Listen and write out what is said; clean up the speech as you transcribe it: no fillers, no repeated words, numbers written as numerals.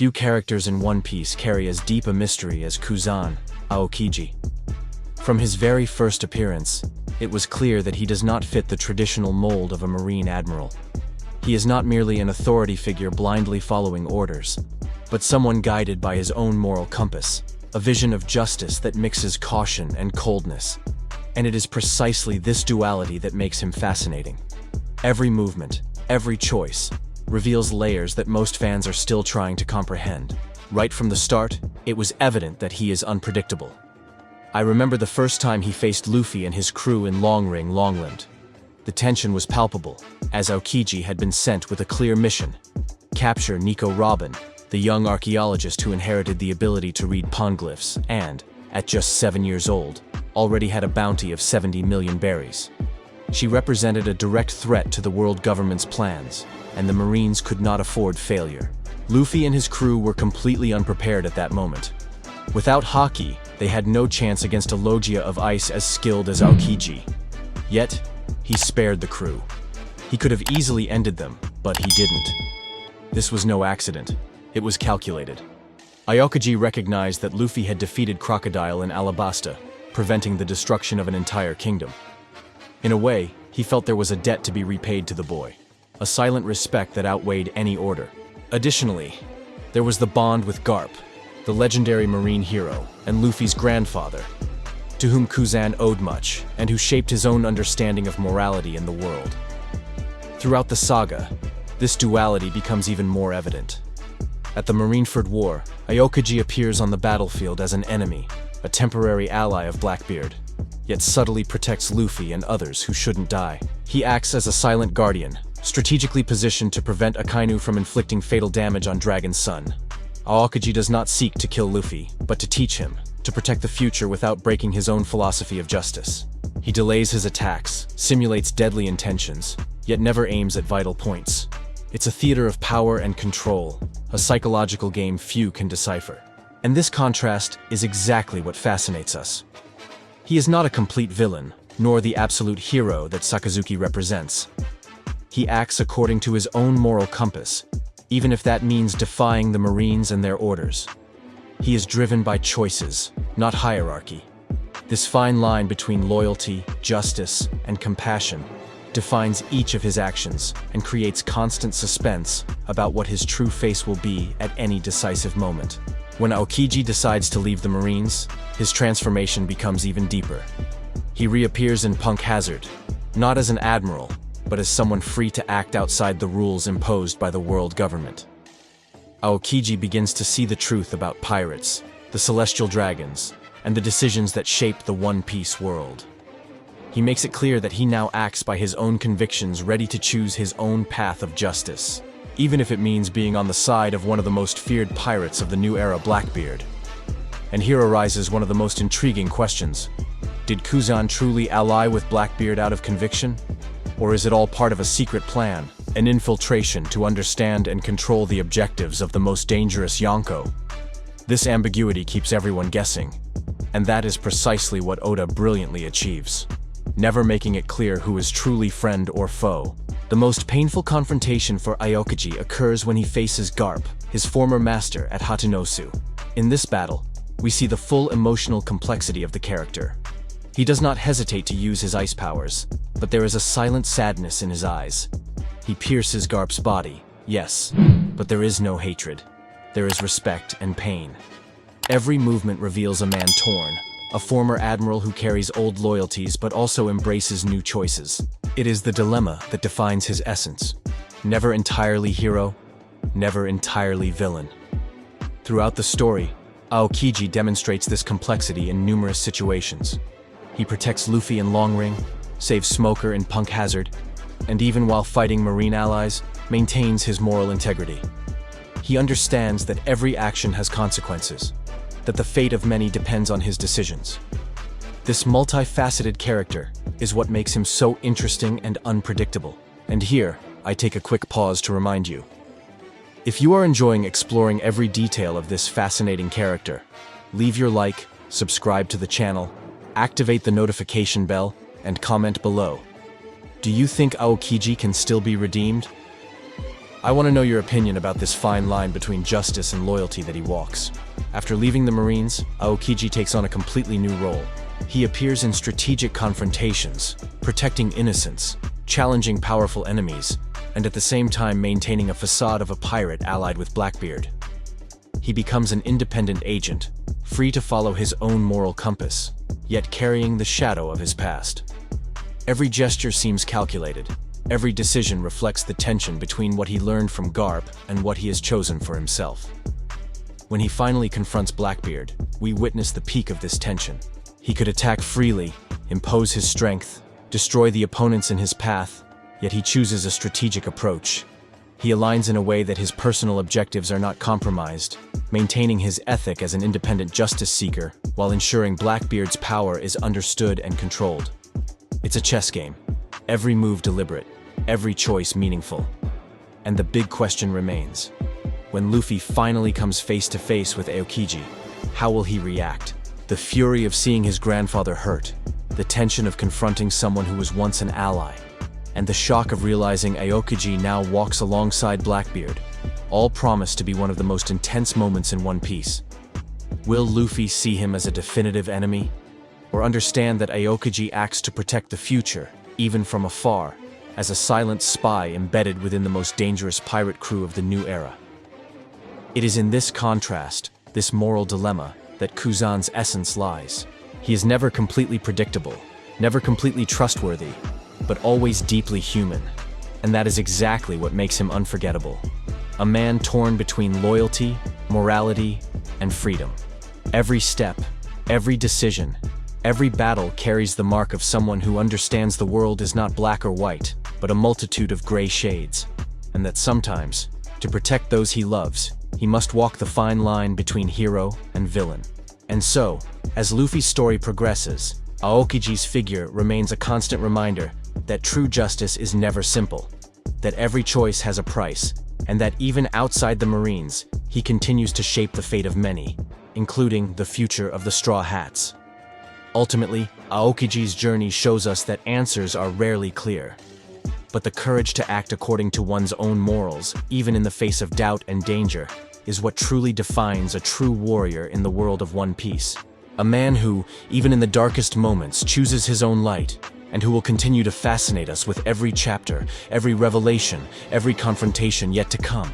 Few characters in One Piece carry as deep a mystery as Kuzan, Aokiji. From his very first appearance, it was clear that he does not fit the traditional mold of a Marine Admiral. He is not merely an authority figure blindly following orders, but someone guided by his own moral compass, a vision of justice that mixes caution and coldness. And it is precisely this duality that makes him fascinating. Every movement, every choice, reveals layers that most fans are still trying to comprehend. Right from the start, it was evident that he is unpredictable. I remember the first time he faced Luffy and his crew in Long Ring Longland. The tension was palpable, as Aokiji had been sent with a clear mission: capture Nico Robin, the young archaeologist who inherited the ability to read poneglyphs and, at just 7 years old, already had a bounty of 70 million berries. She represented a direct threat to the world government's plans, and the Marines could not afford failure. Luffy and his crew were completely unprepared at that moment. Without Haki, they had no chance against a Logia of ice as skilled as Aokiji. Yet, he spared the crew. He could have easily ended them, but he didn't. This was no accident. It was calculated. Aokiji recognized that Luffy had defeated Crocodile in Alabasta, preventing the destruction of an entire kingdom. In a way, he felt there was a debt to be repaid to the boy, a silent respect that outweighed any order. Additionally, there was the bond with Garp, the legendary Marine hero and Luffy's grandfather, to whom Kuzan owed much and who shaped his own understanding of morality in the world. Throughout the saga, this duality becomes even more evident. At the Marineford War, Aokiji appears on the battlefield as an enemy, a temporary ally of Blackbeard, yet subtly protects Luffy and others who shouldn't die. He acts as a silent guardian, strategically positioned to prevent Akainu from inflicting fatal damage on Dragon's son. Aokiji does not seek to kill Luffy, but to teach him, to protect the future without breaking his own philosophy of justice. He delays his attacks, simulates deadly intentions, yet never aims at vital points. It's a theater of power and control, a psychological game few can decipher. And this contrast is exactly what fascinates us. He is not a complete villain, nor the absolute hero that Sakazuki represents. He acts according to his own moral compass, even if that means defying the Marines and their orders. He is driven by choices, not hierarchy. This fine line between loyalty, justice, and compassion defines each of his actions and creates constant suspense about what his true face will be at any decisive moment. When Aokiji decides to leave the Marines, his transformation becomes even deeper. He reappears in Punk Hazard, not as an admiral, but as someone free to act outside the rules imposed by the world government. Aokiji begins to see the truth about pirates, the celestial dragons, and the decisions that shape the One Piece world. He makes it clear that he now acts by his own convictions, ready to choose his own path of justice, even if it means being on the side of one of the most feared pirates of the new era, Blackbeard. And here arises one of the most intriguing questions. Did Kuzan truly ally with Blackbeard out of conviction? Or is it all part of a secret plan, an infiltration to understand and control the objectives of the most dangerous Yonko? This ambiguity keeps everyone guessing, and that is precisely what Oda brilliantly achieves, never making it clear who is truly friend or foe. The most painful confrontation for Aokiji occurs when he faces Garp, his former master at Hatonosu. In this battle, we see the full emotional complexity of the character. He does not hesitate to use his ice powers, but there is a silent sadness in his eyes. He pierces Garp's body, yes, but there is no hatred. There is respect and pain. Every movement reveals a man torn, a former admiral who carries old loyalties but also embraces new choices. It is the dilemma that defines his essence. Never entirely hero, never entirely villain. Throughout the story, Aokiji demonstrates this complexity in numerous situations. He protects Luffy in Long Ring, saves Smoker in Punk Hazard, and even while fighting Marine allies, maintains his moral integrity. He understands that every action has consequences, that the fate of many depends on his decisions. This multifaceted character is what makes him so interesting and unpredictable. And here, I take a quick pause to remind you. If you are enjoying exploring every detail of this fascinating character, leave your like, subscribe to the channel, activate the notification bell, and comment below. Do you think Aokiji can still be redeemed? I want to know your opinion about this fine line between justice and loyalty that he walks. After leaving the Marines, Aokiji takes on a completely new role. He appears in strategic confrontations, protecting innocents, challenging powerful enemies, and at the same time maintaining a facade of a pirate allied with Blackbeard. He becomes an independent agent, free to follow his own moral compass, yet carrying the shadow of his past. Every gesture seems calculated. Every decision reflects the tension between what he learned from Garp and what he has chosen for himself. When he finally confronts Blackbeard, we witness the peak of this tension. He could attack freely, impose his strength, destroy the opponents in his path, yet he chooses a strategic approach. He aligns in a way that his personal objectives are not compromised, maintaining his ethic as an independent justice seeker while ensuring Blackbeard's power is understood and controlled. It's a chess game, every move deliberate, every choice meaningful. And the big question remains. When Luffy finally comes face to face with Aokiji, how will he react? The fury of seeing his grandfather hurt, the tension of confronting someone who was once an ally, and the shock of realizing Aokiji now walks alongside Blackbeard, all promise to be one of the most intense moments in One Piece. Will Luffy see him as a definitive enemy, or understand that Aokiji acts to protect the future, even from afar, as a silent spy embedded within the most dangerous pirate crew of the new era? It is in this contrast, this moral dilemma, that Kuzan's essence lies. He is never completely predictable, never completely trustworthy, but always deeply human. And that is exactly what makes him unforgettable. A man torn between loyalty, morality, and freedom. Every step, every decision, every battle carries the mark of someone who understands the world is not black or white, but a multitude of gray shades. And that sometimes, to protect those he loves, he must walk the fine line between hero and villain. And so, as Luffy's story progresses, Aokiji's figure remains a constant reminder that true justice is never simple, that every choice has a price, and that even outside the Marines, he continues to shape the fate of many, including the future of the Straw Hats. Ultimately, Aokiji's journey shows us that answers are rarely clear. But the courage to act according to one's own morals, even in the face of doubt and danger, is what truly defines a true warrior in the world of One Piece. A man who, even in the darkest moments, chooses his own light, and who will continue to fascinate us with every chapter, every revelation, every confrontation yet to come.